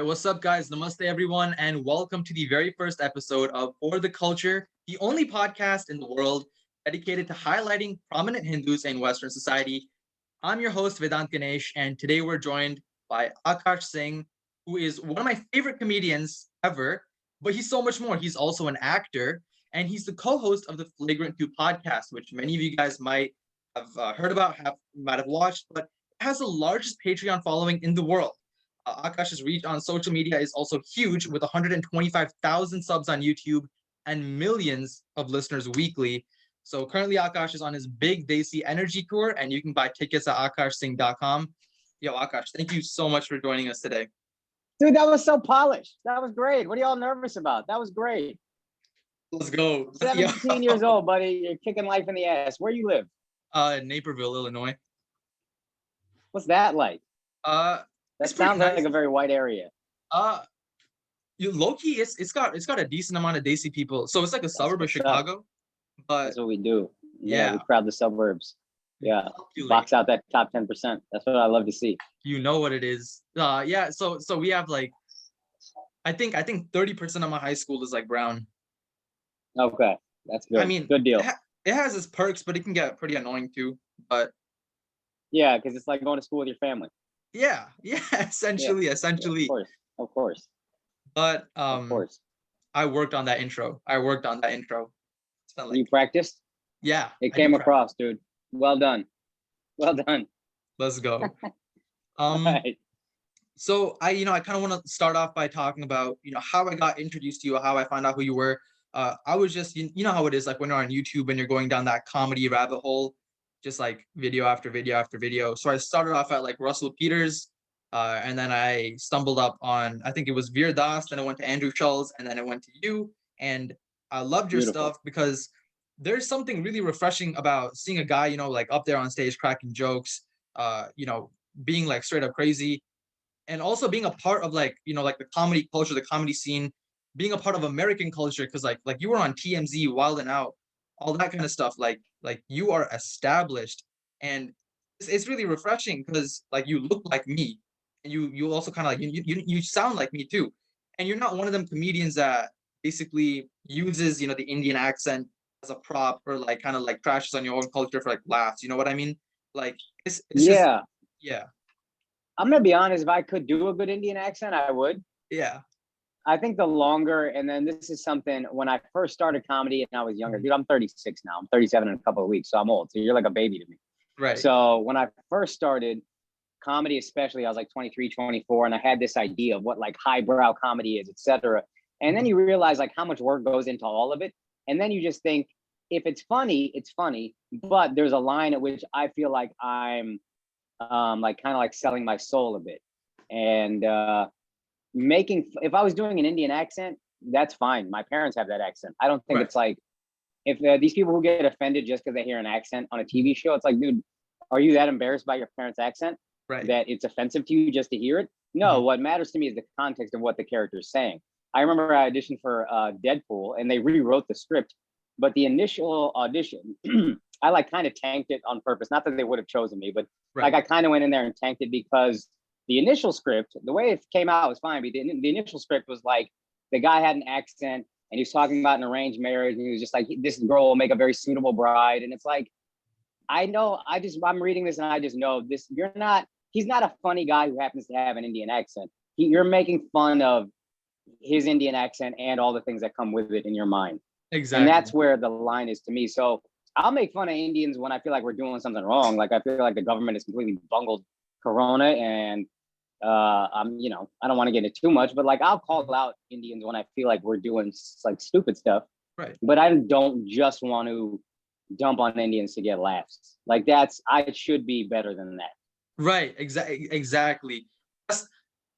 right, what's up, guys? Namaste, everyone, and welcome to the very first episode of For the Culture, the only podcast in the world dedicated to highlighting prominent Hindus in Western society. I'm your host, Vedant Ganesh, and today we're joined by Akaash Singh, who is one of my favorite comedians ever, but he's so much more. He's also an actor, and he's the co-host of the Flagrant 2 podcast, which many of you guys might have heard about, might have watched, but it has the largest Patreon following in the world. Akash's reach on social media is also huge with 125,000 subs on YouTube and millions of listeners weekly. So currently Akash is on his big Desi energy tour and you can buy tickets at akashsingh.com. Yo, Akash, thank you so much for joining us today. Dude, that was so polished. That was great. What are y'all nervous about? That was great. Let's go. 17 years old, buddy. You're kicking life in the ass. Where you live? Naperville, Illinois. What's that like? That sounds nice. like a very white area. Low-key, it's got a decent amount of Desi people. So it's like a suburb of Chicago. But that's what we do. Yeah, we crowd the suburbs. Yeah, box out that top 10%. That's what I love to see. You know what it is. Yeah. So we have like, I think 30% of my high school is like brown. Okay, that's good. I mean, good deal. It has its perks, but it can get pretty annoying too. But yeah, because it's like going to school with your family. Yeah, essentially. Yeah, of course. But of course. I worked on that intro. You practiced? Yeah. It came across, dude. Well done. Let's go. Right. So I kind of want to start off by talking about, how I got introduced to you, how I found out who you were. I was just, you know how it is, like when you're on YouTube and you're going down that comedy rabbit hole, just like video after video after video. So I started off at like Russell Peters, and then I stumbled up on, I think it was Veer Das, then I went to Andrew Schulz, and then I went to you. And I loved your stuff because there's something really refreshing about seeing a guy, like up there on stage cracking jokes, being like straight up crazy, and also being a part of like, like the comedy culture, the comedy scene, being a part of American culture, because like you were on TMZ, Wild 'N Out, all that kind of stuff. Like you are established, and it's really refreshing because like you look like me, and you also kind of like you sound like me too, and you're not one of them comedians that basically uses the Indian accent as a prop or like kind of like crashes on your own culture for like laughs. You know what I mean? Like it's yeah. Yeah. I'm gonna be honest. If I could do a good Indian accent, I would. Yeah. I think the longer, and then this is something when I first started comedy and I was younger, dude, I'm 36 now. I'm 37 in a couple of weeks, so I'm old. So you're like a baby to me. Right. So when I first started comedy, especially, I was like 23, 24, and I had this idea of what like highbrow comedy is, etc. And then you realize like how much work goes into all of it. And then you just think, if it's funny, it's funny. But there's a line at which I feel like I'm like kind of like selling my soul a bit. And if I was doing an Indian accent, that's fine. My parents have that accent. I don't think it's like, if these people who get offended just because they hear an accent on a TV show, it's like, dude, are you that embarrassed by your parents' accent that it's offensive to you just to hear it? No, what matters to me is the context of what the character is saying. I remember I auditioned for Deadpool and they rewrote the script, but the initial audition, I like kind of tanked it on purpose. Not that they would have chosen me, but like I kind of went in there and tanked it because the initial script, the way it came out was fine, but the initial script was like the guy had an accent and he was talking about an arranged marriage and he was just like, this girl will make a very suitable bride. And it's like, I'm reading this and I just know this, he's not a funny guy who happens to have an Indian accent. You're making fun of his Indian accent and all the things that come with it in your mind. Exactly. And that's where the line is to me. So I'll make fun of Indians when I feel like we're doing something wrong. Like I feel like the government has completely bungled Corona and I don't want to get into too much, but like I'll call out Indians when I feel like we're doing like stupid stuff. Right. But I don't just want to dump on Indians to get laughs. Like I should be better than that. Right. Exactly. That's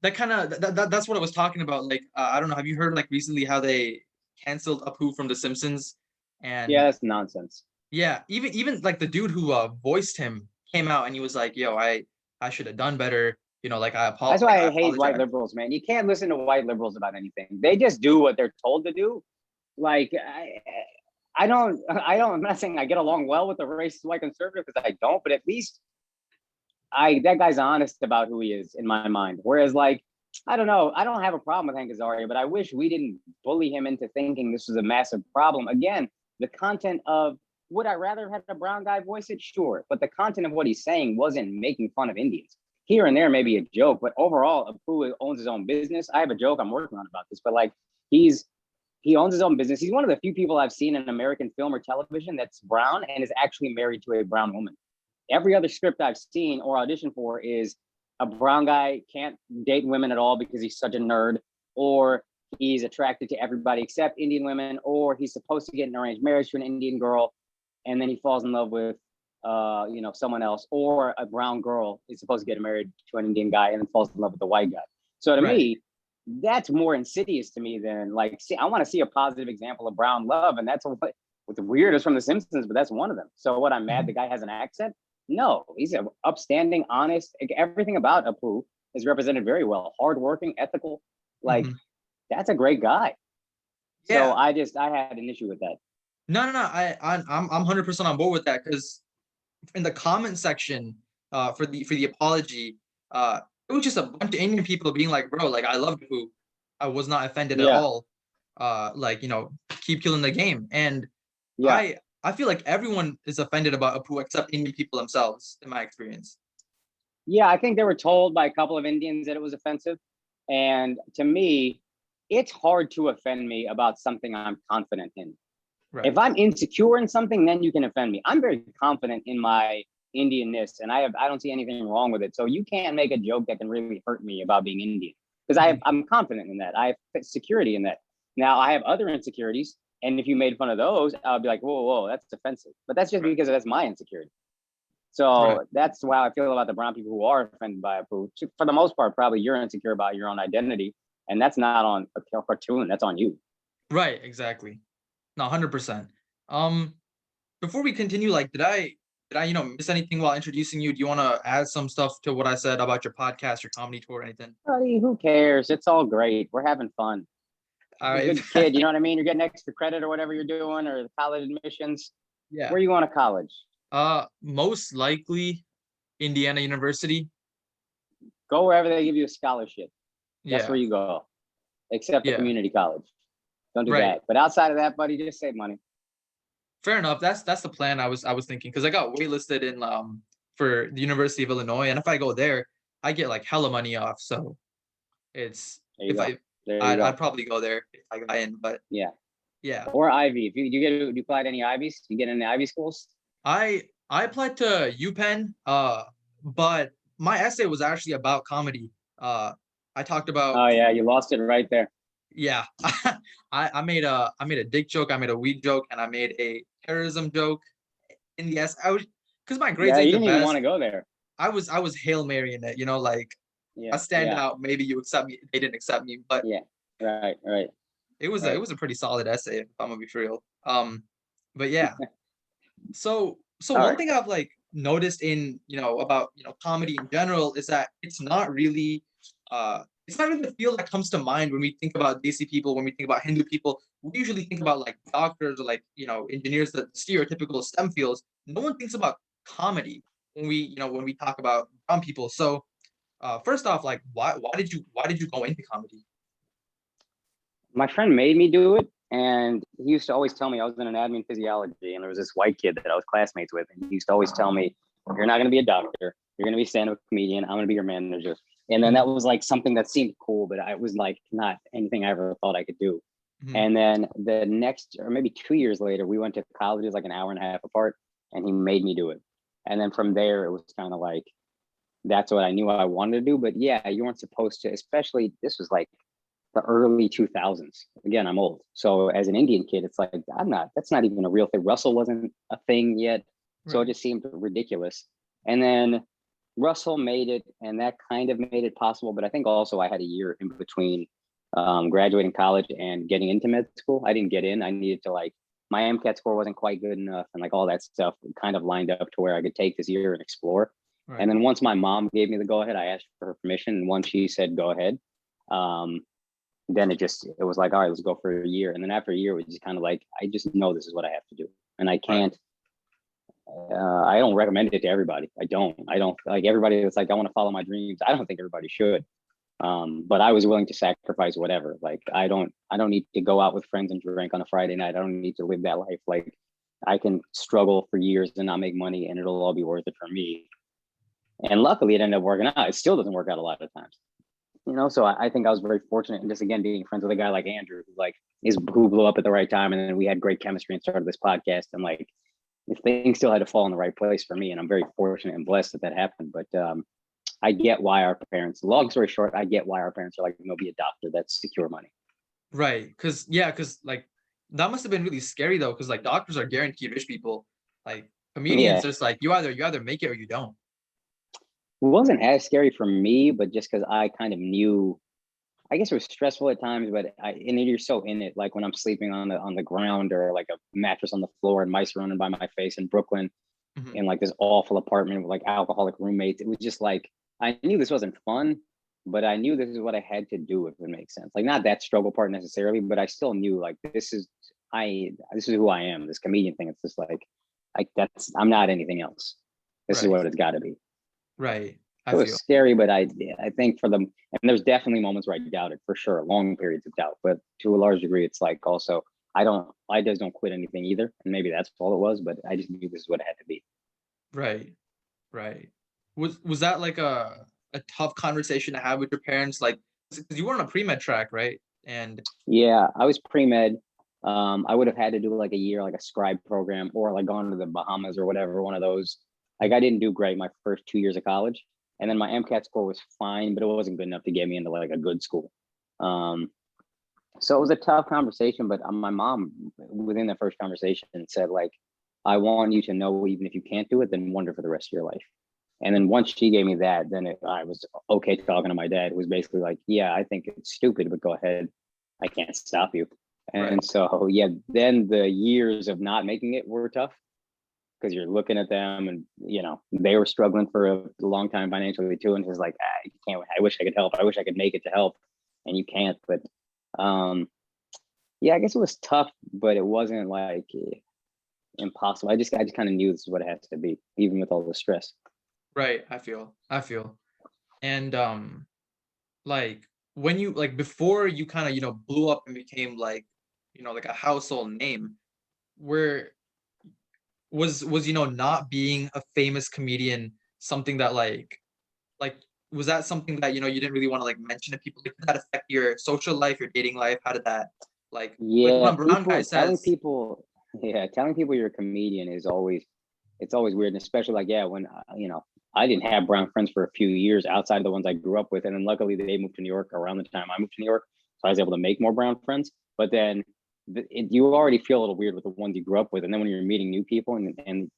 what I was talking about. Like, I don't know. Have you heard like recently how they canceled Apu from The Simpsons? And yeah, that's nonsense. Yeah. Even like the dude who voiced him came out and he was like, yo, I should have done better. Like I apologize. That's why I hate white liberals, man. You can't listen to white liberals about anything. They just do what they're told to do. Like I'm not saying I get along well with the racist white conservative because I don't, but at least that guy's honest about who he is in my mind. Whereas like I don't know. I don't have a problem with Hank Azaria, but I wish we didn't bully him into thinking this was a massive problem. Again, the content of, would I rather have had a brown guy voice it? Sure. But the content of what he's saying wasn't making fun of Indians. Here and there, maybe a joke, but overall, Apu owns his own business. I have a joke I'm working on about this, but like he owns his own business. He's one of the few people I've seen in American film or television that's brown and is actually married to a brown woman. Every other script I've seen or auditioned for is a brown guy can't date women at all because he's such a nerd, or he's attracted to everybody except Indian women, or he's supposed to get an arranged marriage to an Indian girl, and then he falls in love with someone else, or a brown girl is supposed to get married to an Indian guy and then falls in love with the white guy. So to me, that's more insidious to me than like, see, I want to see a positive example of brown love, and that's what the weirdest from The Simpsons, but that's one of them. So what, I'm mad the guy has an accent? No, he's an upstanding, honest. Everything about Apu is represented very well. Hardworking, ethical. Like, that's a great guy. Yeah. So I had an issue with that. No. I'm 100% on board with that, because in the comment section for the apology, it was just a bunch of Indian people being like, bro, like, I love Apu. I was not offended at all. Like, keep killing the game. And I feel like everyone is offended about Apu except Indian people themselves, in my experience. Yeah, I think they were told by a couple of Indians that it was offensive. And to me, it's hard to offend me about something I'm confident in. Right. If I'm insecure in something, then you can offend me. I'm very confident in my Indianness, and I don't see anything wrong with it. So you can't make a joke that can really hurt me about being Indian, because I'm confident in that. I have security in that. Now I have other insecurities, and if you made fun of those, I'll be like, whoa, that's offensive. But that's just because that's my insecurity. So that's how I feel about the brown people who are offended by Apu. For the most part, probably you're insecure about your own identity, and that's not on a cartoon. That's on you. Right. Exactly. No, 100%. Before we continue, like, did I miss anything while introducing you? Do you want to add some stuff to what I said about your podcast, your comedy tour, or anything? Buddy, who cares? It's all great. We're having fun. All You're a right. good kid, you know what I mean? You're getting extra credit or whatever you're doing, or the college admissions. Yeah. Where are you going to college? Most likely Indiana University. Go wherever they give you a scholarship. That's where Yeah. you go. Except for community college. Don't do Right. that. But outside of that, buddy, just save money. Fair enough. That's the plan I was thinking, because I got waitlisted in for the University of Illinois, and if I go there, I get like hella money off. So it's There you if go. I There you go. I'd probably go there if I got in, but Yeah. yeah. Or Ivy. If you apply to any Ivies, you get into Ivy schools? I applied to UPenn, but my essay was actually about comedy. I talked about. Oh yeah, you lost it right there. Yeah, I made a dick joke, I made a weed joke, and I made a terrorism joke. In the I was, because my grades ain't you the didn't even want best. to go there. I was Hail Marying it, like I stand out. Maybe you accept me. They didn't accept me, but right. it was a pretty solid essay, if I'm gonna be for real. But yeah. So one thing I've like noticed in about comedy in general is that it's not really the field that comes to mind when we think about Desi people, when we think about Hindu people. We usually think about like doctors or like engineers, the stereotypical STEM fields. No one thinks about comedy when we talk about brown people. So first off, like why did you go into comedy? My friend made me do it, and he used to always tell me, I was in anatomy and physiology, and there was this white kid that I was classmates with, and he used to always tell me, you're not going to be a doctor, you're going to be a stand-up comedian, I'm going to be your manager. And then that was like something that seemed cool, but I was like not anything I ever thought I could do. And then the next, or maybe 2 years later, we went to colleges like an hour and a half apart, and he made me do it. And then from there, it was kind of like, that's what I knew I wanted to do. But yeah, you weren't supposed to, especially this was like the early 2000s. Again, I'm old. So as an Indian kid, it's like, that's not even a real thing. Russell wasn't a thing yet. So it just seemed ridiculous. And then Russell made it, and that kind of made it possible. But I think also I had a year in between graduating college and getting into med school. I didn't get in. I needed to my MCAT score wasn't quite good enough, and like all that stuff kind of lined up to where I could take this year and explore. And then once my mom gave me the go ahead, I asked for her permission, and once she said go ahead, then it was like, all right, let's go for a year. And then after a year, it was just kind of like, I just know this is what I have to do, and I can't. I don't recommend it to everybody. I don't like everybody that's like, I want to follow my dreams. I don't think everybody should. But I was willing to sacrifice whatever. Like I don't need to go out with friends and drink on a Friday night. I don't need to live that life. Like I can struggle for years and not make money, and it'll all be worth it for me. And luckily, it ended up working out. It still doesn't work out a lot of times, you know. So I think I was very fortunate, and just again being friends with a guy like Andrew, who blew up at the right time, and then we had great chemistry and started this podcast, and like things still had to fall in the right place for me, and I'm very fortunate and blessed that that happened. But I get why our parents. Long story short, I get why our parents are like, no, be a doctor. That's secure money. Right. Cause like that must have been really scary though, because like doctors are guaranteed rich people. Like comedians, Yeah, just like you either make it or you don't. it wasn't as scary for me, but just because I kind of knew. I guess it was stressful at times, but and you're so in it. Like when I'm sleeping on the ground or like a mattress on the floor and mice running by my face in Brooklyn Mhm. in like this awful apartment with like alcoholic roommates. It was just like I knew this wasn't fun, but I knew this is what I had to do if it makes sense. Like not that struggle part necessarily, but I still knew like this is who I am. This comedian thing. It's just like I'm not anything else. This is Right. what it's got to be. Right. I It was feel. scary, but I think for them, and there's definitely moments where I doubted for sure, long periods of doubt. But to a large degree, it's like also I just don't quit anything either, and maybe that's all it was. But I just knew this is what it had to be. Right. Right. Was that like a tough conversation to have with your parents? Like, because you were on a pre-med track, right? And Yeah, I was pre med. I would have had to do like a year, like a scribe program, or like gone to the Bahamas or whatever, one of those. Like I didn't do great my first 2 years of college, and then my MCAT score was fine, but it wasn't good enough to get me into like a good school. Um, so it was a tough conversation, but my mom within the first conversation said like, I want you to know even if you can't do it, then wonder for the rest of your life. And then once she gave me that, then I was okay talking to my dad, who was basically like, yeah, I think it's stupid, but go ahead. I can't stop you. right. And so yeah, then the years of not making it were tough because you're looking at them and they were struggling for a long time financially too, and it's like I can't. I wish I could help. I wish I could make it to help, and you can't. But yeah, I guess it was tough, but it wasn't like impossible. I just kind of knew this is what it has to be, even with all the stress. Right. I feel. And like when you like before you kind of blew up and became like like a household name, where was not being a famous comedian something that like was that something that you didn't really want to like mention to people? Like, did that affect your social life, your dating life? How did that like when Yeah, a brown guy says telling people you're a comedian is always it's always weird, and especially like yeah, when I didn't have brown friends for a few years outside of the ones I grew up with, and then luckily they moved to New York around the time I moved to New York, so I was able to make more brown friends. But then you already feel a little weird with the ones you grew up with, and then when you're meeting new people and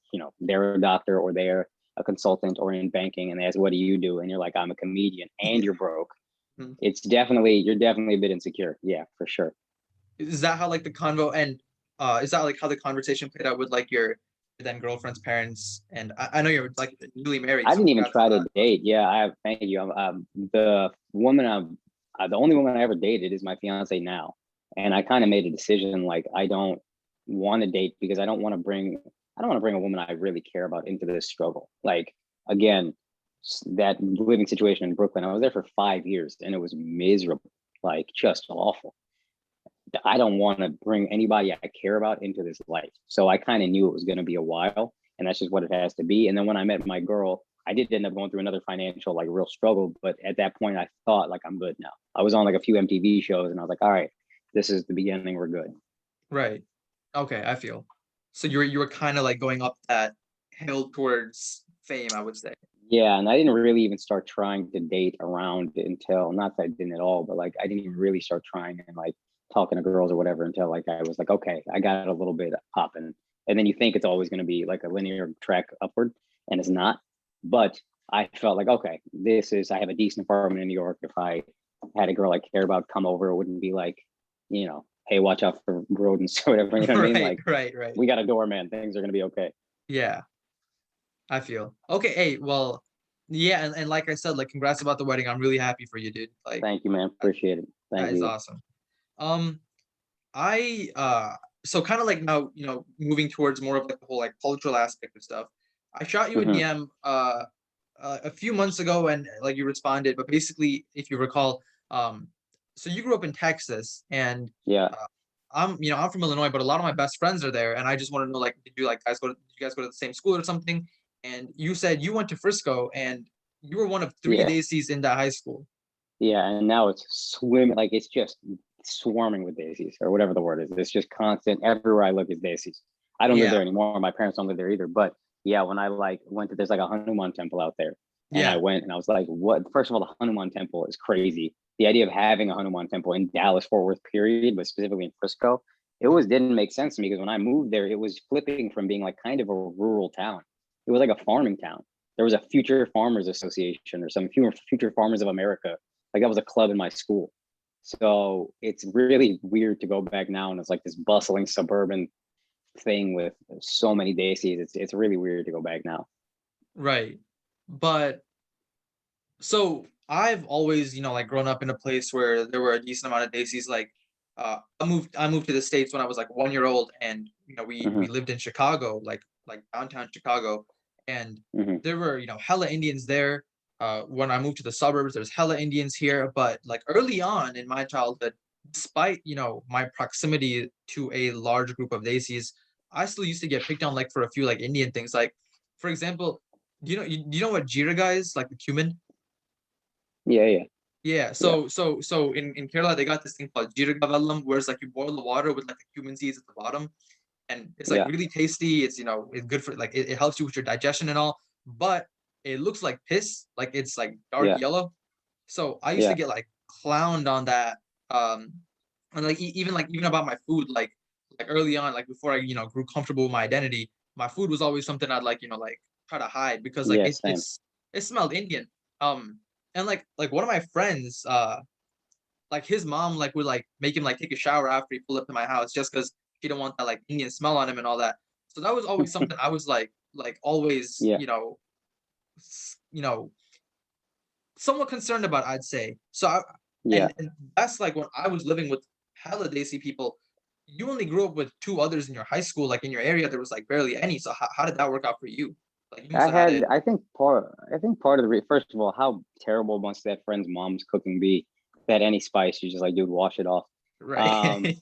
they're a doctor or they're a consultant or in banking, and they ask what do you do, and you're like I'm a comedian, and you're broke. Mhm. You're definitely a bit insecure. Yeah, for sure. Is that how like the convo and is that like how the conversation played out with like your then girlfriend's parents? And I know you're like newly married, I so didn't even congrats on try to that. date. Yeah, I have. Thank you. The only woman I ever dated is my fiance now, and I kind of made a decision like I don't want to date because I don't want to bring a woman I really care about into this struggle. Like again, that living situation in Brooklyn, I was there for 5 years and it was miserable, like just awful. I don't want to bring anybody I care about into this life. So I kind of knew it was going to be a while, and that's just what it has to be. And then when I met my girl, I did end up going through another financial like real struggle, but at that point I thought like I'm good now. I was on like a few MTV shows and I was like, all right, this is the beginning. We're good. Right. Okay, I feel. So you were kind of like going up that hill towards fame, I would say. Yeah, and I didn't really even start trying to date around until not that I didn't at all, but like I didn't even really start trying and like talking to girls or whatever until like I was like, okay, I got a little bit popping. And then you think it's always going to be like a linear track upward, and it's not. But I felt like, okay, I have a decent apartment in New York. If I had a girl I care about come over, it wouldn't be like, hey, watch out for rodents or whatever. You know what I mean? Right, Like right, right. we got a doorman. Things are going to be okay. Yeah, I feel. Okay, hey, well, yeah, and like I said, like congrats about the wedding. I'm really happy for you, dude. Like Thank you, man. that, Appreciate it. Thank that is you. awesome. Um, I so kind of like now, moving towards more of like the whole like cultural aspect of stuff. I shot you a Hmm. DM a few months ago, and like you responded, but basically, if you recall, so you grew up in Texas, and Yeah. uh, I'm from Illinois, but a lot of my best friends are there, and I just want to know, like, did you guys go to the same school or something? And you said you went to Frisco, and you were one of three Yeah. Daisies in that high school. Yeah. And now it's like it's just swarming with daisies or whatever the word is. It's just constant. Everywhere I look is daisies. I don't live Yeah, there anymore. My parents don't live there either. But yeah, when I like went to, there's like a Hanuman temple out there. And I yeah, went and I was like, what? First of all, the Hanuman temple is crazy. The idea of having a Hanuman temple in Dallas, Fort Worth, period, but specifically in Frisco, it was didn't make sense to me because when I moved there, it was flipping from being like kind of a rural town. It was like a farming town. There was a Future Farmers Association or some Future Farmers of America. Like that was a club in my school. So it's really weird to go back now and it's like this bustling suburban thing with so many daisies. It's really weird to go back now. right. But so I've always, like grown up in a place where there were a decent amount of Daisies. Like, I moved to the States when I was like 1 year old, and we Hmm. lived in Chicago, like downtown Chicago, and Hmm. there were hella Indians there. When I moved to the suburbs, there's hella Indians here. But like early on in my childhood, despite my proximity to a large group of Daisies, I still used to get picked on like for a few like Indian things. Like, for example, do you know what Jiraga is? Like the cumin? Yeah, yeah, Yeah, yeah, so in Kerala they got this thing called jiragavellam, where it's like you boil the water with like the cumin seeds at the bottom, and it's like yeah, really tasty. It's good for like it helps you with your digestion and all, but it looks like piss, like it's like dark yeah, yellow. So I used to yeah, get like clowned on that, and like even about my food, like early on, like before I grew comfortable with my identity, my food was always something I'd like try to hide because like yeah. it Same. it's it smelled Indian. And like one of my friends, like his mom like would like make him like take a shower after he pulled up to my house just because he didn't want that like Indian smell on him and all that. So that was always something I was like always Yeah, s- you know somewhat concerned about, I'd say. So yeah. and that's like when I was living with hella Desi people. You only grew up with two others in your high school, like in your area there was like barely any. So how did that work out for you? Like you must I have had had. it I think part of the first of all, how terrible must that friend's mom's cooking be? That any spice, you just like, dude, wash it off. Um, right.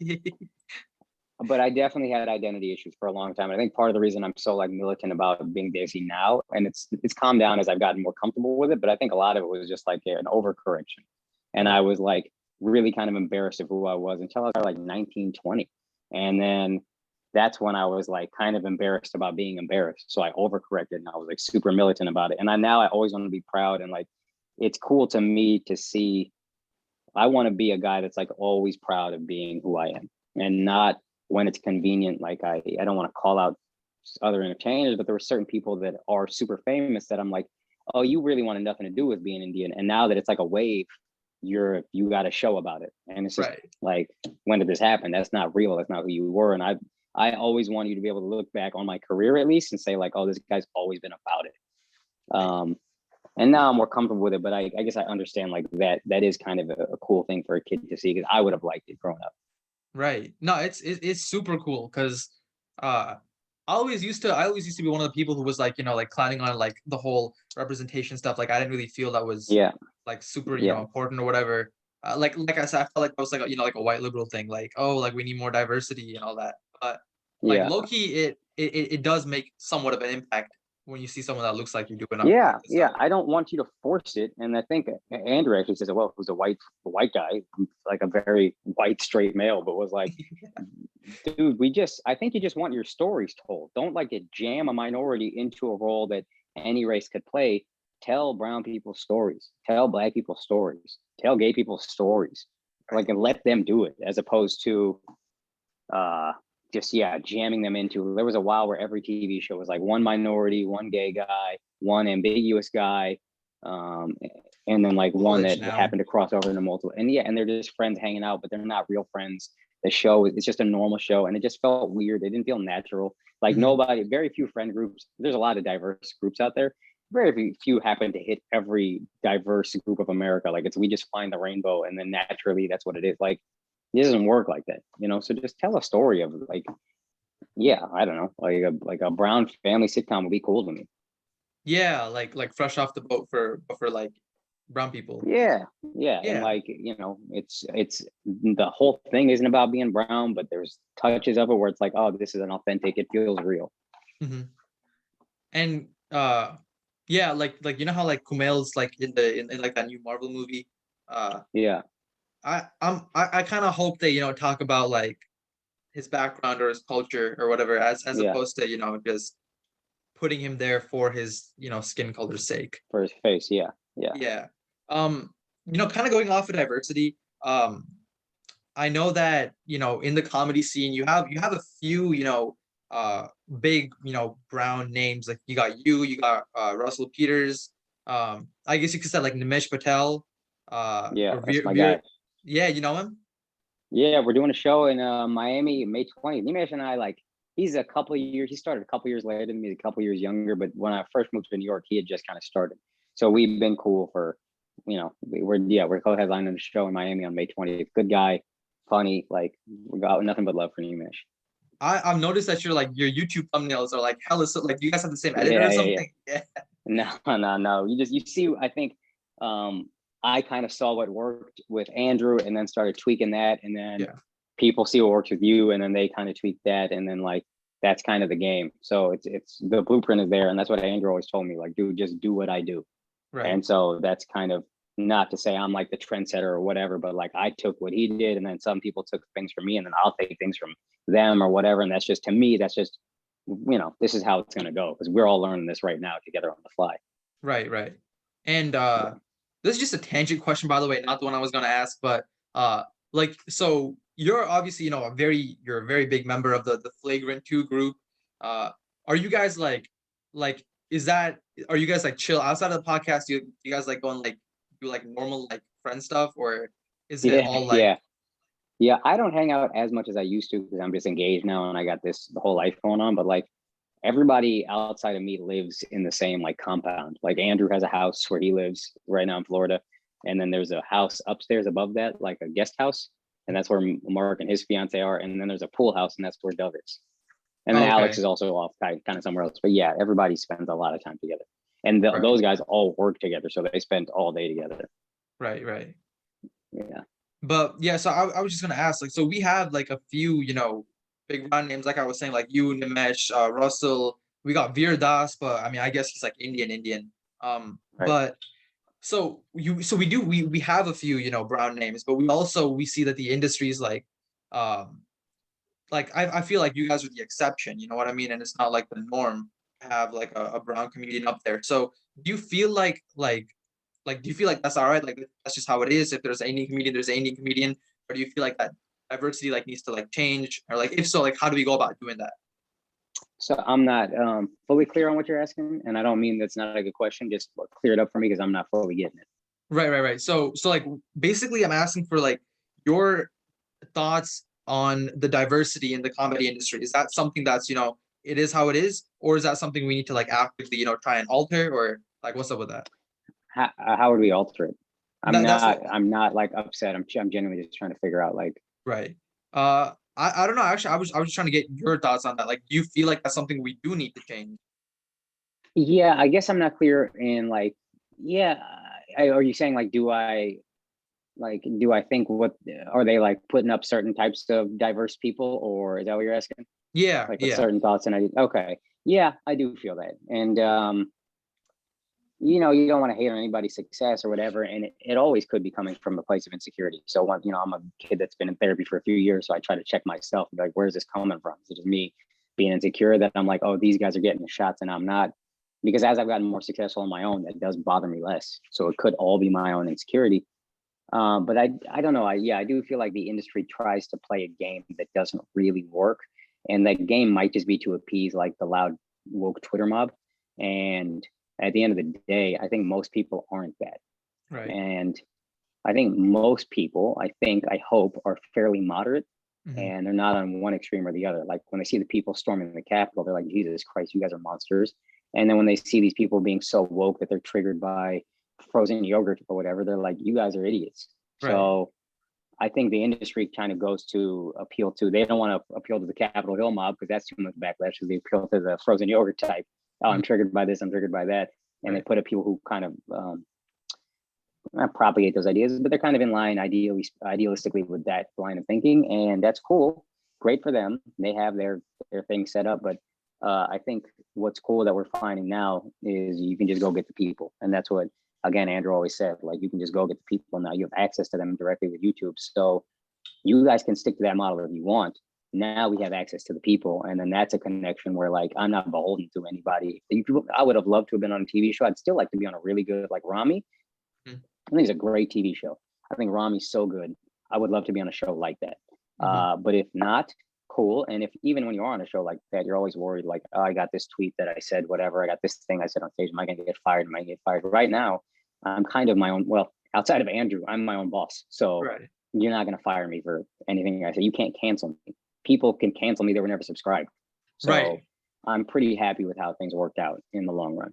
but I definitely had identity issues for a long time. I think part of the reason I'm so like militant about being Daisy now, and it's calmed down as I've gotten more comfortable with it. But I think a lot of it was just like an overcorrection, and I was like really kind of embarrassed of who I was until I was like 19, 20, and then that's when I was like kind of embarrassed about being embarrassed. So I overcorrected, and I was like super militant about it. And I always want to be proud, and like it's cool to me to see. I want to be a guy that's like always proud of being who I am, and not when it's convenient. Like I don't want to call out other entertainers, but there were certain people that are super famous that I'm like, oh, you really wanted nothing to do with being Indian, and now that it's like a wave, you got a show about it, and it's just Right. like, when did this happen? That's not real. That's not who you were, and I always want you to be able to look back on my career at least and say like, oh, this guy's always been about it. Right. Um, and now I'm more comfortable with it, but I guess I understand like that is kind of a cool thing for a kid to see because I would have liked it growing up. Right. No, it's super cool because uh I always used to be one of the people who was like, like clowning on like the whole representation stuff. Like I didn't really feel that was Yeah, like super, yeah, important or whatever. Like I said, I felt like that was like like a white liberal thing, like, oh, like we need more diversity and all that. But like yeah. low key it does make somewhat of an impact when you see someone that looks like you doing Yeah, this yeah. stuff. I don't want you to force it. And I think Andrew actually says, well, who's a white guy, like a very white straight male, but was like, dude, I think you just want your stories told. Don't like to jam a minority into a role that any race could play. Tell brown people's stories, tell black people's stories, tell gay people's stories, Right. like, and let them do it as opposed to uh just yeah jamming them into. There was a while where every TV show was like one minority, one gay guy, one ambiguous guy, um and then like one College that now. happened to cross over into multiple, and yeah, and they're just friends hanging out but they're not real friends. The show is just a normal show and it just felt weird. It didn't feel natural. Like Mhm. nobody, very few friend groups, there's a lot of diverse groups out there, very few happen to hit every diverse group of America. Like it's, we just find the rainbow and then naturally that's what it is. Like it doesn't work like that, you know. So just tell a story of like, yeah, I don't know, like a brown family sitcom would be cool to me. Yeah, like fresh off the boat for like brown people. Yeah, and Yeah. like it's the whole thing isn't about being brown, but there's touches of it where it's like, oh, this is an authentic. It feels real. Hmm. And yeah, like you know how like Kumail's like in like that new Marvel movie. Uh, Yeah, I kind of hope they talk about like his background or his culture or whatever as yeah, opposed to just putting him there for his skin color's sake. for his face. Yeah, yeah, Yeah. Kind of going off of diversity. I know that in the comedy scene you have a few uh big brown names, like you got Russell Peters. I guess you could say like Nimesh Patel, yeah. or That's my Veer. guy. Yeah, you know him. Yeah, we're doing a show in Miami, May 20th. Nimesh and I, like, he's a couple of years. He started a couple of years later than me, a couple of years younger. But when I first moved to New York, he had just kind of started. So we've been cool for, we're co-headlining the show in Miami on May 20th. Good guy, funny. Like, we got nothing but love for Nimesh. I've noticed that your YouTube thumbnails are like hella, so like you guys have the same editor or Yeah, yeah, yeah. something. Yeah. No, no, no. You see, I think I kind of saw what worked with Andrew and then started tweaking that. And then Yeah. people see what works with you and then they kind of tweak that. And then like that's kind of the game. So it's the blueprint is there. And that's what Andrew always told me, like, dude, just do what I do. Right. And so that's kind of not to say I'm like the trendsetter or whatever, but like I took what he did and then some people took things from me and then I'll take things from them or whatever. And that's just to me, that's just this is how it's going to go because we're all learning this right now together on the fly. Right, right. And Yeah. this is just a tangent question, by the way, not the one I was gonna ask, but like so you're obviously, you're a very big member of the Flagrant 2 group. Uh are you guys like is that are you guys like chill outside of the podcast? Do you guys like go and like do like normal like friend stuff, or is it Yeah. all like Yeah. Yeah. I don't hang out as much as I used to because I'm just engaged now and I got this the whole life going on. But like everybody outside of me lives in the same like compound. Like Andrew has a house where he lives right now in Florida. And then there's a house upstairs above that, like a guest house. And that's where Mark and his fiance are. And then there's a pool house, and that's where Dove is. And then oh, Alex okay. is also off kind of somewhere else. But yeah, everybody spends a lot of time together. And Right, those guys all work together. So they spend all day together. right, right. Yeah. But yeah, so I was just gonna ask, like, so we have like a few, big brand names, like I was saying, like you, Nimesh, Russell. We got Veer Das, but I mean, I guess he's like Indian. Right. But so we have a few, brown names, but we see that the industry is um, like I feel like you guys are the exception, you know what I mean? And it's not like the norm to have like a brown comedian up there. So do you feel like do you feel like that's all right? Like that's just how it is. If there's any comedian, there's any comedian. Or do you feel like that diversity like needs to like change? Or like if so, like how do we go about doing that? So I'm not fully clear on what you're asking. And I don't mean that's not a good question. Just clear it up for me because I'm not fully getting it. Right, right, right. So like basically I'm asking for like your thoughts on the diversity in the comedy industry. Is that something that's, it is how it is, or is that something we need to like actively, try and alter, or like what's up with that? How would we alter it? I'm That's not. what I'm not like upset. I'm genuinely just trying to figure out like. right. I don't know. Actually, I was just trying to get your thoughts on that. Like, do you feel like that's something we do need to change? Yeah, I guess I'm not clear in like. Yeah, are you saying like do I think what are they like putting up certain types of diverse people or is that what you're asking? Yeah, Like with yeah, certain thoughts and I okay. Yeah, I do feel that. And you don't want to hate on anybody's success or whatever. And it always could be coming from a place of insecurity. So when, I'm a kid that's been in therapy for a few years. So I try to check myself and be like, where's this coming from? Is it just me being insecure that I'm like, oh, these guys are getting the shots and I'm not? Because as I've gotten more successful on my own, that does bother me less. So it could all be my own insecurity. But I don't know. I do feel like the industry tries to play a game that doesn't really work. And that game might just be to appease like the loud woke Twitter mob. And at the end of the day, I think most people aren't that. right. And I think most people, I hope, are fairly moderate Hmm. and they're not on one extreme or the other. Like when they see the people storming the Capitol, they're like, Jesus Christ, you guys are monsters. And then when they see these people being so woke that they're triggered by frozen yogurt or whatever, they're like, you guys are idiots. Right. So I think the industry kind of goes to appeal to, they don't want to appeal to the Capitol Hill mob because that's too much backlash because they appeal to the frozen yogurt type. oh, I'm triggered by this, I'm triggered by that. And they put up people who kind of not propagate those ideas, but they're kind of in line idealistically with that line of thinking. And that's cool. Great for them. They have their thing set up. But I think what's cool that we're finding now is you can just go get the people. And that's what, again, Andrew always said, like, you can just go get the people now. You have access to them directly with YouTube. So you guys can stick to that model if you want. Now we have access to the people. And then that's a connection where, like, I'm not beholden to anybody. I would have loved to have been on a TV show. I'd still like to be on a really good, like Rami. I think it's a great TV show. I think Rami's so good. I would love to be on a show like that. But if not, cool. And if even when you're on a show like that, you're always worried, like, oh, I got this tweet that I said, whatever. I got this thing I said on stage. Am I going to get fired? Am I going to get fired? Right now, I'm kind of my own. Well, outside of Andrew, I'm my own boss. So you're not going to fire me for anything I say. You can't cancel me. People can cancel me that were never subscribed. So I'm pretty happy with how things worked out in the long run.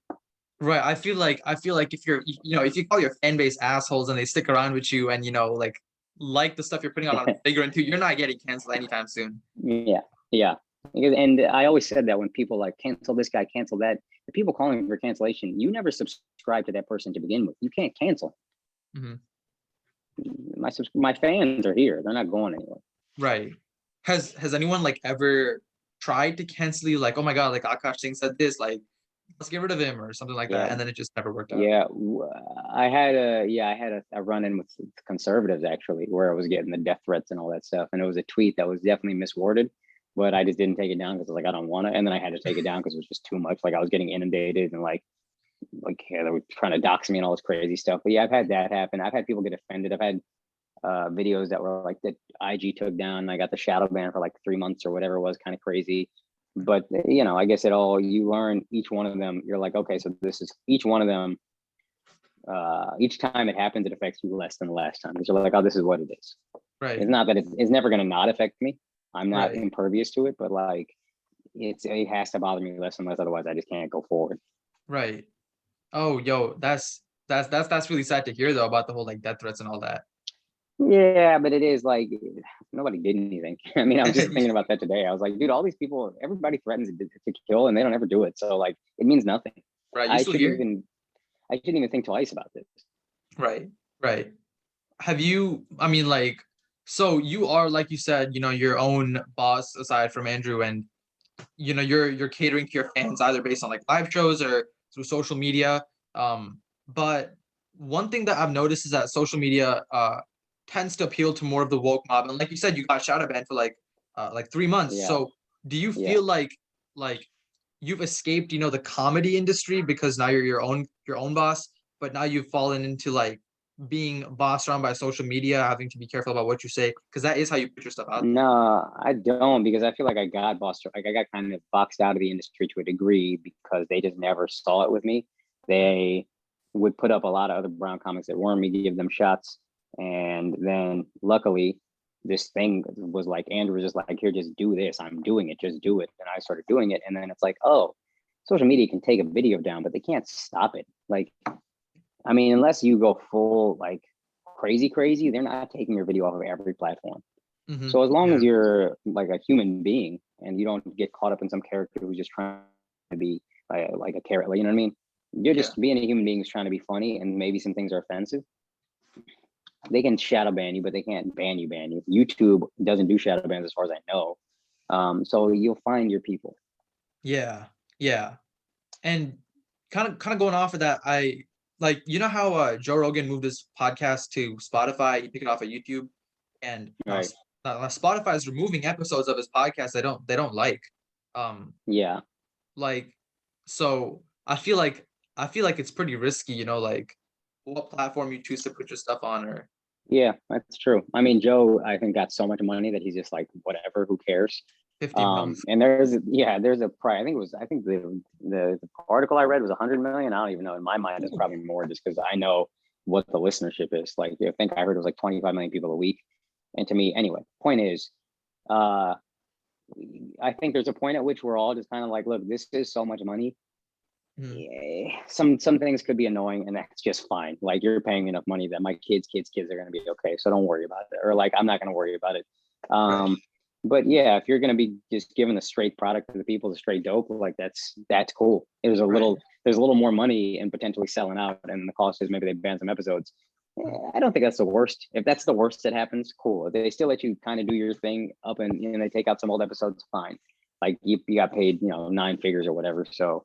Right. I feel like if you're, if you call your fan base assholes and they stick around with you and, like the stuff you're putting out on Flagrant 2, you're not getting canceled anytime soon. Yeah. And I always said that when people like cancel this guy, cancel that, the people calling for cancellation, you never subscribe to that person to begin with. You can't cancel. My fans are here. They're not going anywhere. Right. Has anyone like ever tried to cancel you? Like, oh my God, like Akaash Singh said this, like, let's get rid of him or something like that, and then it just never worked out. Yeah, I had a run-in with conservatives actually, where I was getting the death threats and all that stuff, and it was a tweet that was definitely misworded, but I just didn't take it down because I was like, I don't want to, and then I had to take it down because it was just too much. Like I was getting inundated and like they were trying to dox me and all this crazy stuff. But yeah, I've had that happen. I've had people get offended. I've had videos that were like that IG took down. I got the shadow ban for like 3 months or whatever it was, kind of crazy. But I guess you learn each one of them. You're like, okay, so this is each one of them. Each time it happens, it affects you less than the last time. Because you're like, oh, this is what it is. Right. It's not that it's never going to not affect me. I'm not impervious to it, but like it has to bother me less and less. Otherwise, I just can't go forward. Right. Oh, yo, that's really sad to hear though about the whole like death threats and all that. Yeah, but it is like nobody did anything. I mean, I was just thinking about that today. I was like, dude, all these people, everybody threatens to kill and they don't ever do it. So like, it means nothing. Right. I shouldn't even think twice about this. Right. Have you, so you are, like you said, your own boss aside from Andrew, and you're catering to your fans either based on like live shows or through social media. But one thing that I've noticed is that social media tends to appeal to more of the woke mob, and like you said, you got shadow banned for like 3 months. Yeah. So do you feel like you've escaped the comedy industry because now you're your own boss, but now you've fallen into like being bossed around by social media, having to be careful about what you say, because that is how you put your stuff out there? No, I don't, because I feel like I got bossed, like I got kind of boxed out of the industry to a degree because they just never saw it with me. They would put up a lot of other brown comics that weren't me, give them shots. And then luckily this thing was like, Andrew was just like, here, just do this. I'm doing it. Just do it. And I started doing it. And then it's like, oh, social media can take a video down, but they can't stop it. Like, I mean, unless you go full like crazy, they're not taking your video off of every platform. So as long as you're like a human being and you don't get caught up in some character who's just trying to be like a character, you know what I mean? You're just being a human being who's trying to be funny, and maybe some things are offensive. They can shadow ban you, but they can't ban you. YouTube doesn't do shadow bans as far as I know. So you'll find your people. Yeah. And kind of going off of that, I like, how Joe Rogan moved his podcast to Spotify, he picked it off of YouTube, and Spotify is removing episodes of his podcast they don't like. Like, so I feel like it's pretty risky, like what platform you choose to put your stuff on. Or yeah, that's true. I mean, Joe, I think got so much money that he's just like, whatever, who cares? 50 months. And there's a price. I think the article I read was 100 million. I don't even know. In my mind, it's probably more, just because I know what the listenership is. Like, I think I heard it was like 25 million people a week. And to me, anyway, point is, I think there's a point at which we're all just kind of like, look, this is so much money. Yeah, some things could be annoying, and that's just fine. Like, you're paying enough money that my kids are going to be okay, so don't worry about it. Or like, I'm not going to worry about it. But yeah, if you're gonna be just giving a straight product to the people, the straight dope, like that's cool. Right. There's a little more money in potentially selling out, and the cost is maybe they ban some episodes. I don't think that's the worst. If that's the worst that happens, cool. If they still let you kind of do your thing up and they take out some old episodes, fine. Like you got paid, 9 figures or whatever. So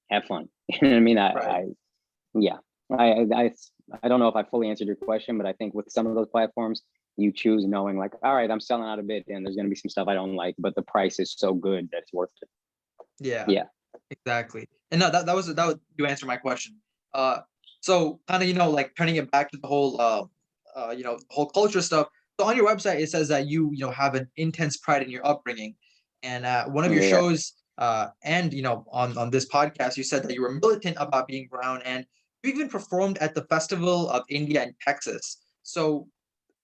have fun. You know what I mean? Right. Yeah. I don't know if I fully answered your question, but I think with some of those platforms, you choose knowing like, all right, I'm selling out a bit and there's going to be some stuff I don't like, but the price is so good that it's worth it. Yeah. Yeah. Exactly. And no, that was you answered my question. Uh, so kind of like turning it back to the whole whole culture stuff. So on your website it says that you have an intense pride in your upbringing, and one of your Yeah. shows and on this podcast you said that you were militant about being brown, and you even performed at the Festival of India in Texas. So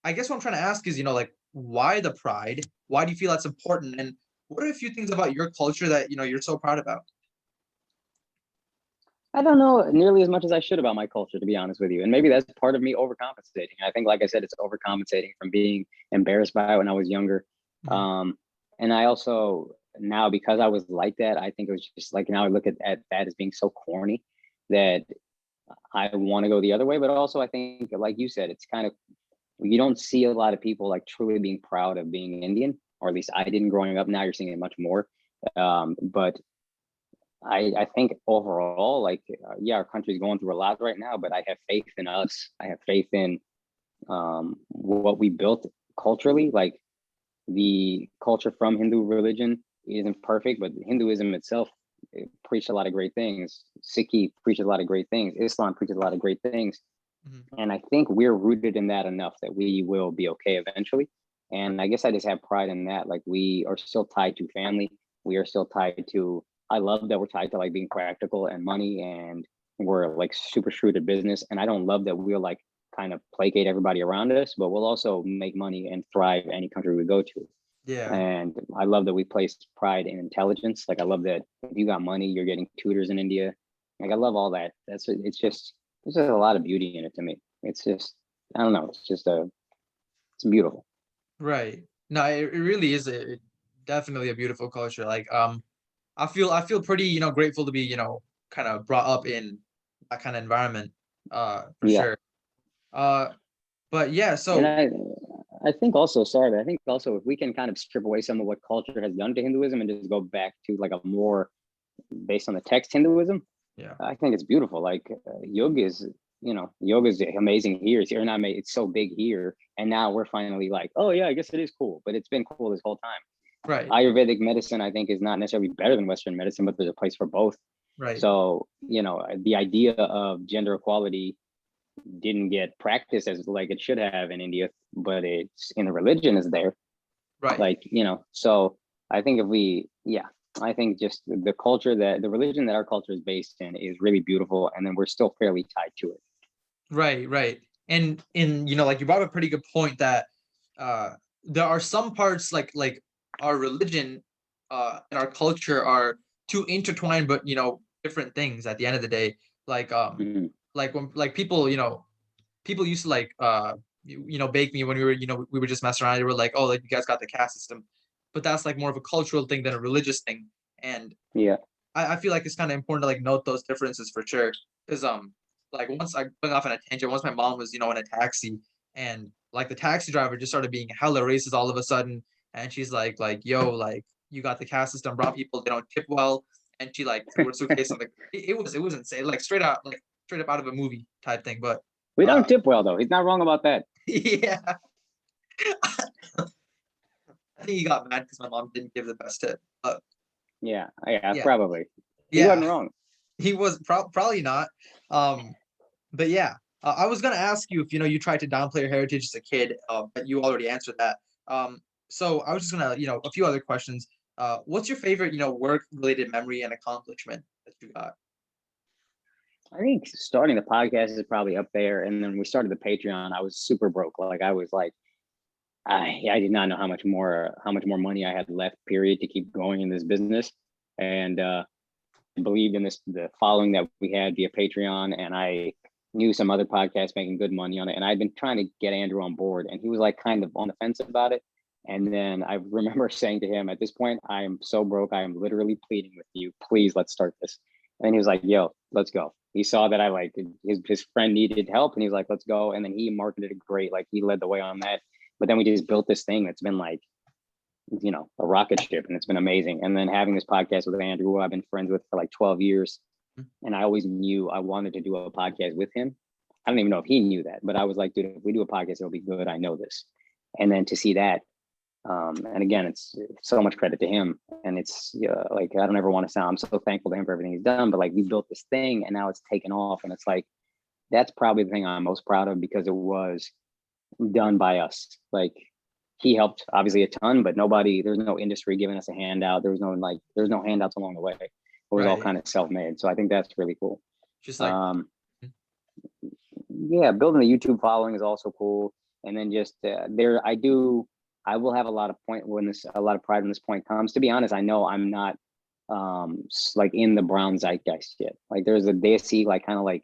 I guess what I'm trying to ask is like why the pride? Why do you feel that's important? And what are a few things about your culture that you're so proud about? I don't know nearly as much as I should about my culture, to be honest with you. And maybe that's part of me overcompensating. I think, like I said, it's overcompensating from being embarrassed by it when I was younger. Mhm. Um, and I also now, because I was like that, I think it was just like now I look at that as being so corny that I want to go the other way. But also, I think, like you said, it's kind of you don't see a lot of people like truly being proud of being Indian, or at least I didn't growing up. Now you're seeing it much more. But I think overall, like, yeah, our country's going through a lot right now, but I have faith in us. I have faith in what we built culturally. Like the culture from Hindu religion isn't perfect, but Hinduism itself preached a lot of great things. Sikhi preaches a lot of great things. Islam preaches a lot of great things. Mhm. And I think we're rooted in that enough that we will be okay eventually. And I guess I just have pride in that. Like we are still tied to family. We are still tied to, I love that we're tied to like being practical and money and we're like super shrewd at business. And I don't love that we'll like kind of placate everybody around us, but we'll also make money and thrive any country we go to. Yeah. And I love that we place pride in intelligence. Like I love that if you got money, you're getting tutors in India. Like I love all that. It's just there's just a lot of beauty in it to me. It's just I don't know. It's beautiful. Right. No, it really is definitely a beautiful culture. Like I feel pretty, grateful to be, kind of brought up in that kind of environment, for Yeah. sure. Uh, but yeah, And so I think also, sorry, but I think also if we can kind of strip away some of what culture has done to Hinduism and just go back to like a more based on the text Hinduism, yeah. I think it's beautiful. Like yoga is amazing here. It's here not made. It's so big here, and now we're finally like, oh yeah, I guess it is cool. But it's been cool this whole time. Right. Ayurvedic medicine, I think, is not necessarily better than Western medicine, but there's a place for both. Right. So the idea of gender equality didn't get practiced as like it should have in India, but it's in the religion is there. Right. Like so I think if we, yeah, I think just the culture that the religion that our culture is based in is really beautiful, and then we're still fairly tied to it. Right. Right. And in like you brought up a pretty good point that uh there are some parts like our religion and our culture are too intertwined, but different things at the end of the day. Like Mhm. like when like people used to like bake me when we were just messing around. They were like, oh, like you guys got the caste system, but that's like more of a cultural thing than a religious thing. And Yeah. I feel like it's kind of important to like note those differences for sure. Because like once I going off on a tangent, once my mom was in a taxi, and like the taxi driver just started being hella racist all of a sudden, and she's like yo, like you got the caste system, brown people they don't tip well, and she like threw her suitcase on the. It was insane, like straight up out of a movie type thing. But We don't uh tip well though. He's not wrong about that. yeah, I think he got mad because my mom didn't give the best tip. But Yeah, yeah, probably. He yeah, wasn't wrong. he was probably not. Um, but yeah, I was gonna ask you if you tried to downplay your heritage as a kid, but you already answered that. So I was just gonna a few other questions. What's your favorite work related memory and accomplishment that you got? I think starting the podcast is probably up there, and then we started the Patreon. I was super broke. Like I was like, I did not know how much more money I had left. Period to keep going in this business, and believed in the following that we had via Patreon, and I knew some other podcasts making good money on it, and I'd been trying to get Andrew on board, and he was like kind of on the fence about it, And then I remember saying to him, at this point, I am so broke. I am literally pleading with you. Please, let's start this. And he was like, yo, let's go. He saw that I like his friend needed help, and he was like, let's go. And then he marketed it great. Like he led the way on that. But then we just built this thing that's been like, you know, a rocket ship, and it's been amazing. And then having this podcast with Andrew, who I've been friends with for like 12 years. And I always knew I wanted to do a podcast with him. I don't even know if he knew that, but I was like, dude, if we do a podcast, it'll be good. I know this. And then to see that, and again, it's so much credit to him. And it's like, I don't ever want to sound, I'm so thankful to him for everything he's done, but like we built this thing and now it's taken off. And it's like, that's probably the thing I'm most proud of, because it was done by us. Like he helped obviously a ton, but there's no industry giving us a handout. There's no handouts along the way. It was all kind of self-made. So I think that's really cool. Just like, yeah, building the YouTube following is also cool. And then just I will have a lot of pride when this point comes. To be honest, I know I'm not like in the brown zeitgeist yet. Like they see like kind of like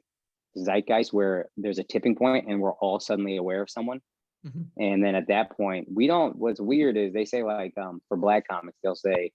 zeitgeist where there's a tipping point and we're all suddenly aware of someone. mm-hmm. And then at that point, what's weird is they say like for Black comics, they'll say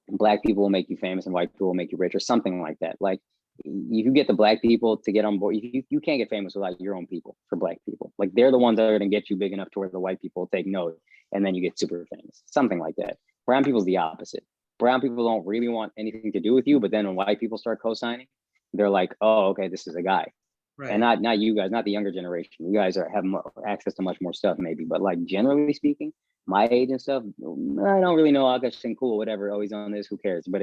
Black people will make you famous and white people will make you rich, or something like that. Like if you get the Black people to get on board, you can't get famous without your own people. For Black people, like they're the ones that are going to get you big enough to where the white people take note, and then you get super famous, something like that. Brown people's the opposite. Brown people don't really want anything to do with you, but then when white people start co-signing, they're like, oh, okay, this is a guy. Right. And not you guys, not the younger generation. You guys have access to much more stuff maybe, but like generally speaking, my age and stuff, I don't really know Akaash Singh, cool, whatever, always on this, who cares? But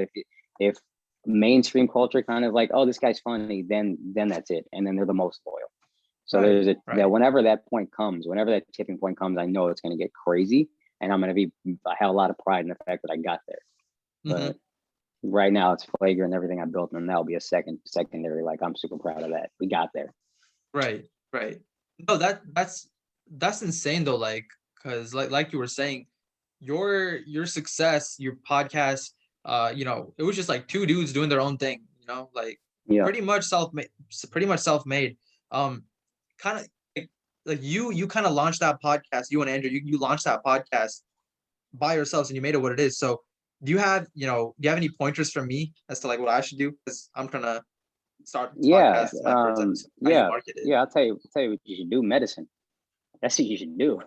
if mainstream culture kind of like, oh, this guy's funny, then that's it. And then they're the most loyal. So there's that whenever that point comes, whenever that tipping point comes, I know it's going to get crazy, and I have a lot of pride in the fact that I got there. Mm-hmm. But right now it's flagrant, everything I built, and that'll be a secondary. Like I'm super proud of that. We got there. Right. No, that's insane though. Like, cause like you were saying, your success, your podcast, it was just like two dudes doing their own thing, like pretty much self-made. Kind of like you kind of launched that podcast, you and Andrew, you launched that podcast by yourselves and you made it what it is. So do you have any pointers from me as to like what I should do? Because I'm trying to start podcast my first episode. How you market it? I'll tell you what you should do. Medicine. That's what you should do.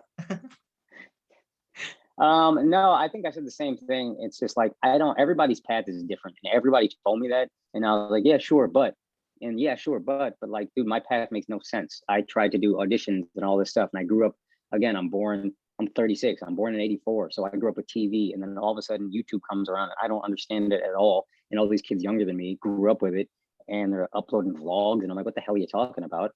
No, I think I said the same thing. It's just like everybody's path is different, and everybody told me that, and I was like, yeah, sure, but like, dude, my path makes no sense. I tried to do auditions and all this stuff, and I grew up. Again, I'm 36. I'm born in '84, so I grew up with TV, and then all of a sudden YouTube comes around, and I don't understand it at all. And all these kids younger than me grew up with it, and they're uploading vlogs, and I'm like, what the hell are you talking about?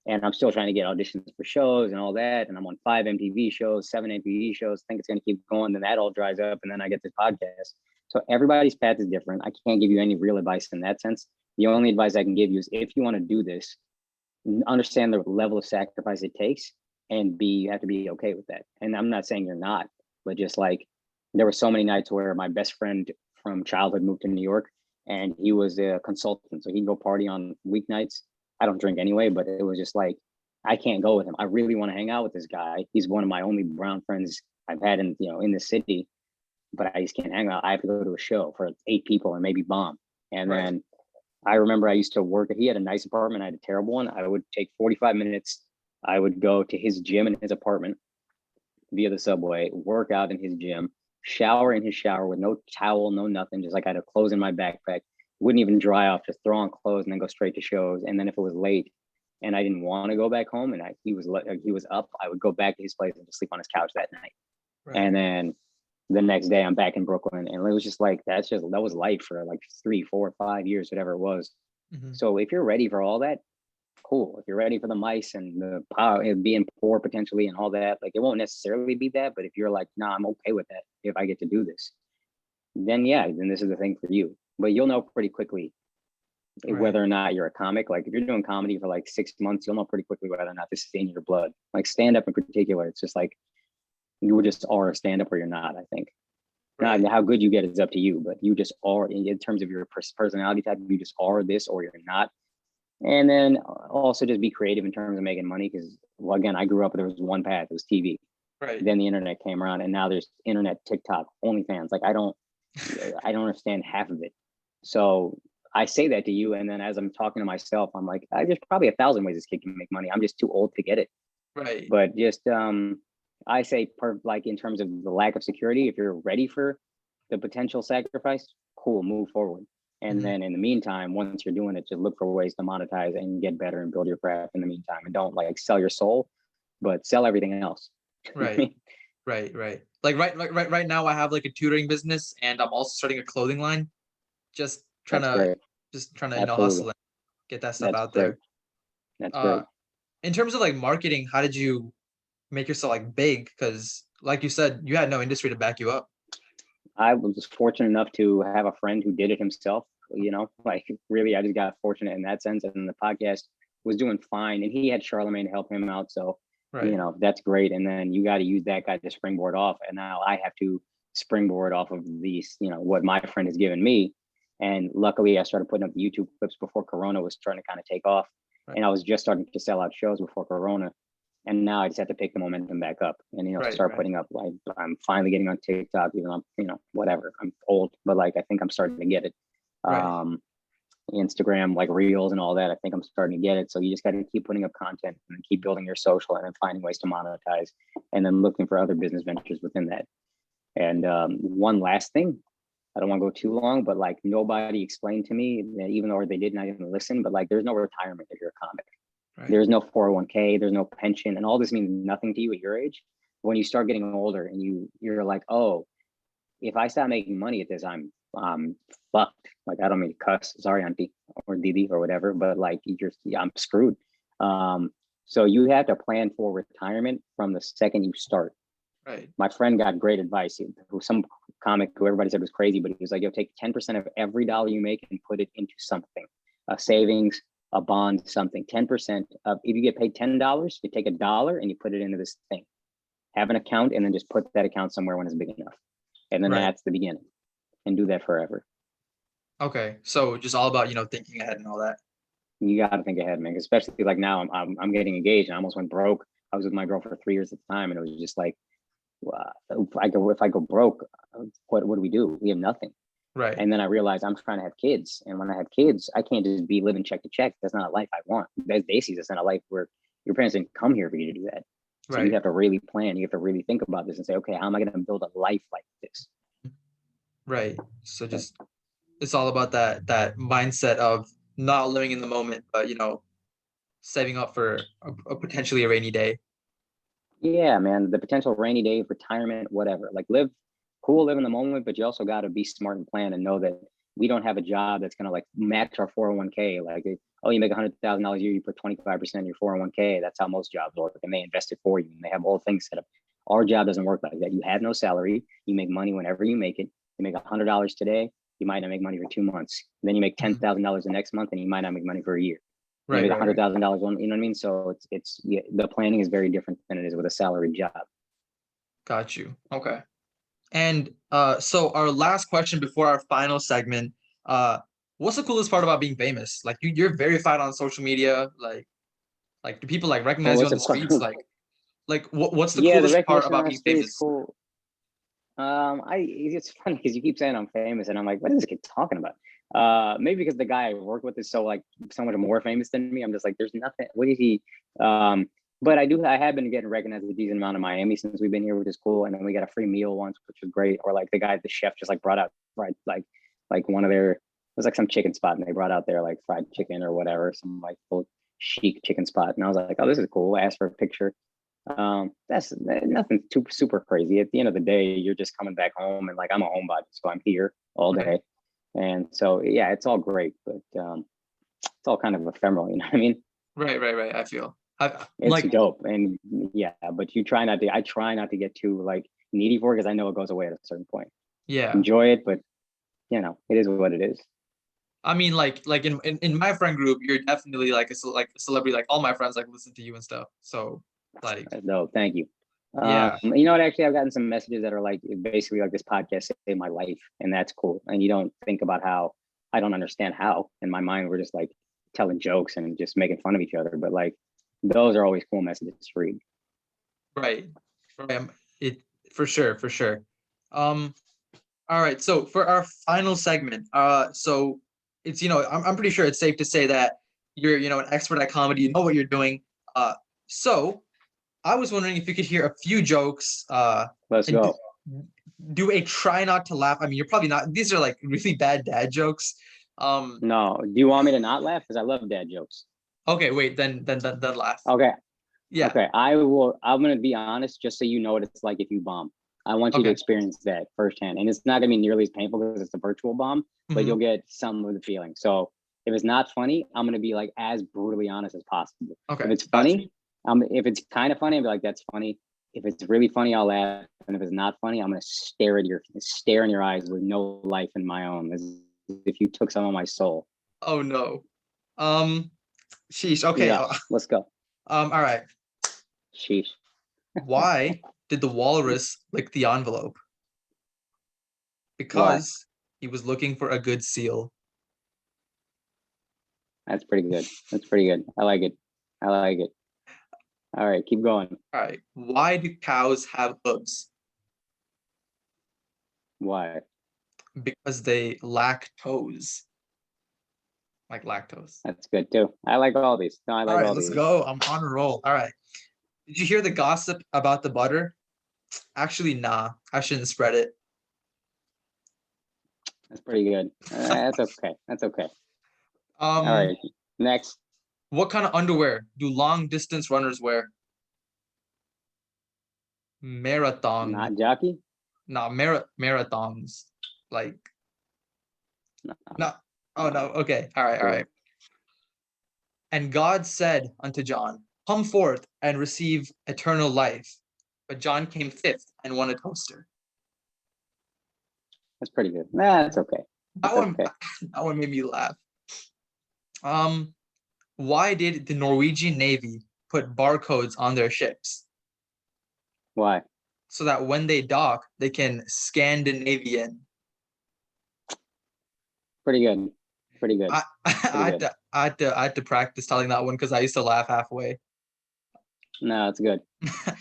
And I'm still trying to get auditions for shows and all that. And I'm on 5 MTV shows, 7 MTV shows. I think it's going to keep going. Then that all dries up. And then I get this podcast. So everybody's path is different. I can't give you any real advice in that sense. The only advice I can give you is if you want to do this, understand the level of sacrifice it takes. And you have to be okay with that. And I'm not saying you're not, but just like there were so many nights where my best friend from childhood moved to New York, and he was a consultant. So he'd go party on weeknights. I don't drink anyway, but it was just like, I can't go with him. I really want to hang out with this guy. He's one of my only brown friends I've had in the city, but I just can't hang out. I have to go to a show for 8 people and maybe bomb. And then I remember I used to work. He had a nice apartment. I had a terrible one. I would take 45 minutes. I would go to his gym in his apartment via the subway, work out in his gym, shower in his shower with no towel, no nothing. Just like I had clothes in my backpack. Wouldn't even dry off, just throw on clothes and then go straight to shows. And then if it was late and I didn't want to go back home and he was up, I would go back to his place and just sleep on his couch that night. And then the next day I'm back in Brooklyn, and it was just like, that was life for like 3, 4, 5 years, whatever it was. Mm-hmm. So if you're ready for all that, cool. If you're ready for the mice and the power and being poor potentially and all that, like it won't necessarily be that, but if you're like, nah, I'm okay with that if I get to do this, then this is the thing for you. But you'll know pretty quickly whether or not you're a comic. Like if you're doing comedy for like 6 months, you'll know pretty quickly whether or not this is in your blood. Like stand up in particular, it's just like you just are a stand up or you're not, I think. Not how good you get is up to you, but you just are in terms of your personality type, you just are this or you're not. And then also just be creative in terms of making money. Because, well, again, I grew up, there was one path, it was TV. Right. Then the internet came around, and now there's internet, TikTok, OnlyFans. Like I don't understand half of it. So I say that to you, and then as I'm talking to myself, I'm like, there's probably 1,000 ways this kid can make money. I'm just too old to get it. Right. But just I say, like in terms of the lack of security, if you're ready for the potential sacrifice, cool, move forward. And then in the meantime, once you're doing it, just look for ways to monetize and get better and build your craft in the meantime. And don't like sell your soul, but sell everything else. Right. Right. Like right now I have like a tutoring business, and I'm also starting a clothing line. Just trying That's to great. hustle Absolutely. and get that stuff That's out great. there. That's Uh great. in terms of like marketing, how did you make yourself like big? Because like you said, you had no industry to back you up. I was fortunate enough to have a friend who did it himself. Like really, I just got fortunate in that sense. And the podcast was doing fine, and he had Charlemagne to help him out. So, Right. that's great. And then you got to use that guy to springboard off. And now I have to springboard off of these, what my friend has given me. And luckily, I started putting up YouTube clips before Corona was starting to kind of take off. Right. And I was just starting to sell out shows before Corona. And now I just have to pick the momentum back up and start Right. putting up. Like I'm finally getting on TikTok, even though I'm whatever, I'm old, but like I think I'm starting to get it. Right. Instagram, like reels and all that, I think I'm starting to get it. So you just got to keep putting up content and keep building your social, and then finding ways to monetize, and then looking for other business ventures within that. And one last thing, I don't want to go too long, but like nobody explained to me that, even though they did not even listen, but like there's no retirement if you're a comic. Right. There's no 401k, there's no pension, and all this means nothing to you at your age. When you start getting older and you're like, oh, if I stop making money at this, I'm fucked. Like I don't mean to cuss, sorry, auntie or Didi or whatever, but like I'm screwed. So you have to plan for retirement from the second you start. Right. My friend got great advice. Some comic who everybody said was crazy, but he was like, "Yo, take 10% of every dollar you make and put it into something, a savings, a bond, something. 10% of if you get paid $10, you take $1 and you put it into this thing. Have an account, and then just put that account somewhere when it's big enough, and then Right. that's the beginning, and do that forever." Okay. So just all about, thinking ahead and all that. You got to think ahead, man. Especially like now, I'm getting engaged, and I almost went broke. I was with my girl for 3 years at the time, and it was just like, if I go broke, what do we do? We have nothing. Right. And then I realized I'm trying to have kids, and when I have kids, I can't just be living check to check. That's not a life I want. That's not a life where your parents didn't come here for you to do that. So you have to really plan. You have to really think about this and say, okay, how am I going to build a life like this? Right. So just it's all about that mindset of not living in the moment, but saving up for a potentially a rainy day. Yeah, man. The potential rainy day, retirement, whatever. Like live in the moment, but you also got to be smart and plan and know that we don't have a job that's going to like match our 401k. Like, oh, you make $100,000 a year, you put 25% in your 401k. That's how most jobs work, and they invest it for you, and they have all things set up. Our job doesn't work like that. You have no salary. You make money whenever you make it. You make $100 today, you might not make money for 2 months. Then you make $10,000 the next month, and you might not make money for a year. Right. Maybe $100,000 one, you know what I mean? So the planning is very different than it is with a salary job. Got you. Okay. And so our last question before our final segment, what's the coolest part about being famous? Like you're verified on social media, like do people like recognize you on the streets? Like what's the Yeah, the coolest part recognition about on the being street is famous? cool. It's funny because you keep saying I'm famous, and I'm like, what is this kid talking about? Maybe because the guy I work with is so much more famous than me. I'm just like, there's nothing. What is he? But I have been getting recognized a decent amount in Miami since we've been here, which is cool. And then we got a free meal once, which was great. Or like the chef just like brought out like one of their, it was like some chicken spot, and they brought out their like fried chicken or whatever, some like full chic chicken spot. And I was like, oh, this is cool. I asked for a picture. That's nothing too super crazy. At the end of the day, you're just coming back home, and like I'm a homebody, so I'm here all day. And so yeah, it's all great, but it's all kind of ephemeral, you know what I mean? Right. I feel it's like dope, and yeah, but I try not to get too like needy for it, because I know it goes away at a certain point. Yeah. Enjoy it, but it is what it is. I mean, like in my friend group, you're definitely like a celebrity. Like all my friends like listen to you and stuff. So like, no, thank you. Yeah. You know what? Actually, I've gotten some messages that are like basically like this podcast saved my life, and that's cool. And you don't think about how I don't understand how. In my mind, we're just like telling jokes and just making fun of each other. But like those are always cool messages to read. Right. It for sure, for sure. Um, all right. So for our final segment, so it's I'm pretty sure it's safe to say that you're an expert at comedy. You know what you're doing. So I was wondering if you could hear a few jokes. Let's And go. do a try not to laugh. I mean, you're probably not. These are like really bad dad jokes. No, do you want me to not laugh? Because I love dad jokes. Okay, wait, then laugh. Okay, Yeah. okay. I'm gonna be honest, just so you know what it's like if you bomb. I want you to Okay. experience that firsthand, and it's not gonna be nearly as painful because it's a virtual bomb, but Mhm. you'll get some of the feeling. So if it's not funny, I'm gonna be like as brutally honest as possible. If Okay. it's Gotcha. funny, if it's kind of funny, I'll be like, "That's funny." If it's really funny, I'll laugh, and if it's not funny, I'm gonna stare in your eyes with no life in my own, as if you took some of my soul. Oh no. Um, sheesh. Okay. Yeah, let's go. All right. Sheesh. Why did the walrus lick the envelope? Why? Because he was looking for a good seal. That's pretty good. That's pretty good. I like it. I like it. All right, keep going. All right. Why do cows have hooves? Why? Because they lack toes, like lactose. That's good too. I like all these. No, I All like right, all let's these. go. I'm on a roll. All right. Did you hear the gossip about the butter? Actually, nah. I shouldn't spread it. That's pretty good. That's okay. That's okay. All Um, right. Next. what kind of underwear do long distance runners wear? Marathon. Not jockey. Nah, marathons. Like, No. no. Oh no. Okay. All right. All right. And God said unto John, come forth and receive eternal life. But John came fifth and won a toaster. That's pretty good. Nah, that's okay. That That's one, okay. that one made me laugh. Um, why did the Norwegian Navy put barcodes on their ships? Why? So that when they dock, they can Scandinavian. Pretty good. Pretty good. I Pretty good. I had to practice telling that one because I used to laugh halfway. No, it's good.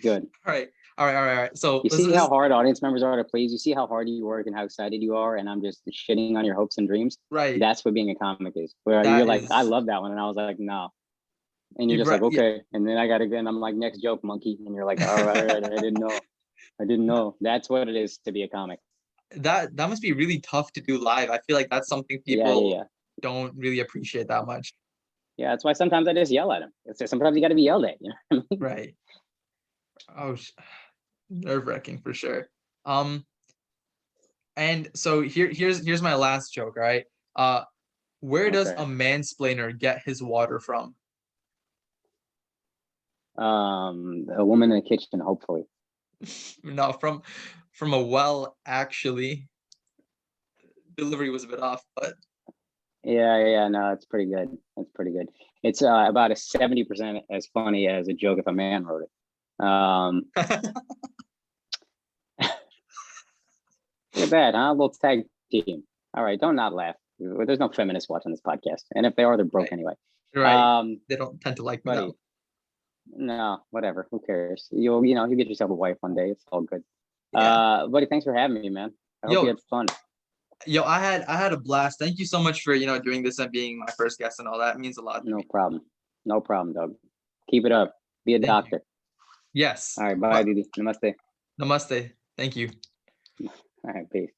Good. All right, all right, all right, all right. So You this see is how hard audience members are to please. You see how hard you work and how excited you are, and I'm just shitting on your hopes and dreams. right. That's what being a comic is. Where you're That like, I is love that one, and I was like, no. And you're you're just like, right. Yeah, okay. And then I got to go, and I'm like, next joke, monkey. And you're like, all right, I didn't know. I didn't know. That's what it is to be a comic. that must be really tough to do live. I feel like that's something Yeah, yeah, people yeah. don't really appreciate that much. Yeah, that's why sometimes I just yell at him. Sometimes you got to be yelled at. You know what I mean? Right. Oh, nerve-wracking for sure. Um, and so here's my last joke, all right? Where does Okay. a mansplainer get his water from? A woman in the kitchen, hopefully. No, from a well, actually. Delivery was a bit off, but Yeah, yeah, no, it's pretty good. That's pretty good. It's about a 70% as funny as a joke if a man wrote it. Look at that, huh? A little tag team. All right, don't not laugh. There's no feminists watching this podcast, and if they are, they're broke right, anyway. right. They don't tend to like me Buddy, though. no, whatever. Who cares? You get yourself a wife one day. It's all good. Yeah. Buddy, thanks for having me, man. I hope you Yo, had fun. I had a blast. Thank you so much for doing this and being my first guest and all that. It means a lot to No me. problem. No problem, dog. Keep it up. Be a Thank you. doctor. Yes. All right, bye, But Didi. Namaste. namaste. Thank you. All right, peace.